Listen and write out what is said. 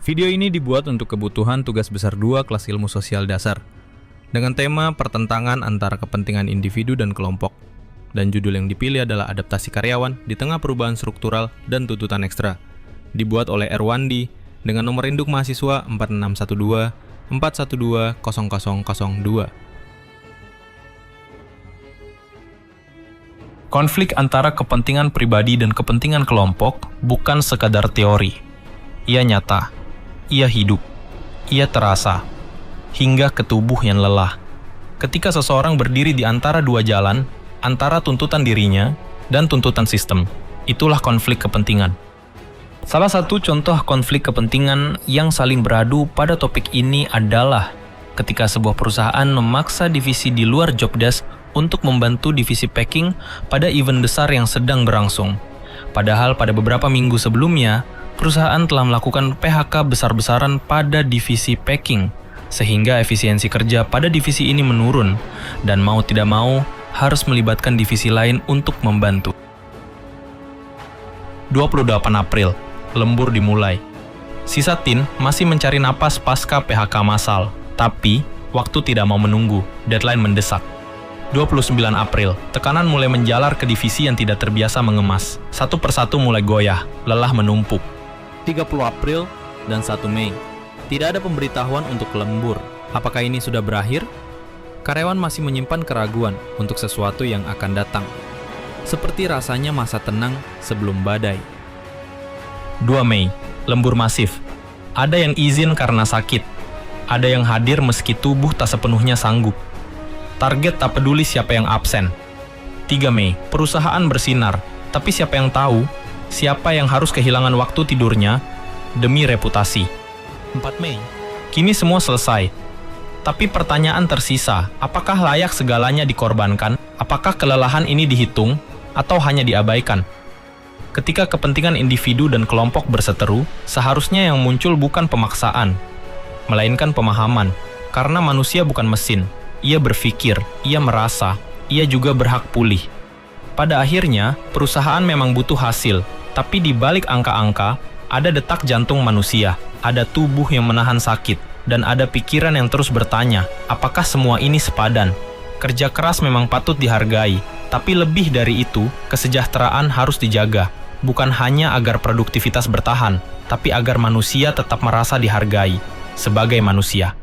Video ini dibuat untuk kebutuhan tugas besar 2 kelas ilmu sosial dasar dengan tema pertentangan antara kepentingan individu dan kelompok. Dan judul yang dipilih adalah adaptasi karyawan di tengah perubahan struktural dan tuntutan ekstra. Dibuat oleh Erwandi dengan nomor induk mahasiswa 4612 412 0002. Konflik antara kepentingan pribadi dan kepentingan kelompok bukan sekadar teori. Ia nyata, ia hidup, ia terasa, hingga ke tubuh yang lelah. Ketika seseorang berdiri di antara dua jalan, antara tuntutan dirinya dan tuntutan sistem, itulah konflik kepentingan. Salah satu contoh konflik kepentingan yang saling beradu pada topik ini adalah ketika sebuah perusahaan memaksa divisi di luar job desk untuk membantu divisi packing pada event besar yang sedang berlangsung. Padahal pada beberapa minggu sebelumnya, perusahaan telah melakukan PHK besar-besaran pada divisi packing, sehingga efisiensi kerja pada divisi ini menurun, dan mau tidak mau harus melibatkan divisi lain untuk membantu. 28 April, lembur dimulai. Sisa tim masih mencari napas pasca PHK massal, tapi waktu tidak mau menunggu, deadline mendesak. 29 April, tekanan mulai menjalar ke divisi yang tidak terbiasa mengemas. Satu persatu mulai goyah, lelah menumpuk. 30 April dan 1 Mei. Tidak ada pemberitahuan untuk lembur. Apakah ini sudah berakhir? Karyawan masih menyimpan keraguan untuk sesuatu yang akan datang. Seperti rasanya masa tenang sebelum badai. 2 Mei, lembur masif. Ada yang izin karena sakit. Ada yang hadir meski tubuh tak sepenuhnya sanggup. Target tak peduli siapa yang absen. 3 Mei, perusahaan bersinar, tapi siapa yang tahu siapa yang harus kehilangan waktu tidurnya demi reputasi. 4 Mei, kini semua selesai. Tapi pertanyaan tersisa, apakah layak segalanya dikorbankan? Apakah kelelahan ini dihitung atau hanya diabaikan? Ketika kepentingan individu dan kelompok berseteru, seharusnya yang muncul bukan pemaksaan, melainkan pemahaman, karena manusia bukan mesin. Ia berpikir, ia merasa, ia juga berhak pulih. Pada akhirnya, perusahaan memang butuh hasil, tapi di balik angka-angka, ada detak jantung manusia, ada tubuh yang menahan sakit, dan ada pikiran yang terus bertanya, apakah semua ini sepadan? Kerja keras memang patut dihargai, tapi lebih dari itu, kesejahteraan harus dijaga, bukan hanya agar produktivitas bertahan, tapi agar manusia tetap merasa dihargai sebagai manusia.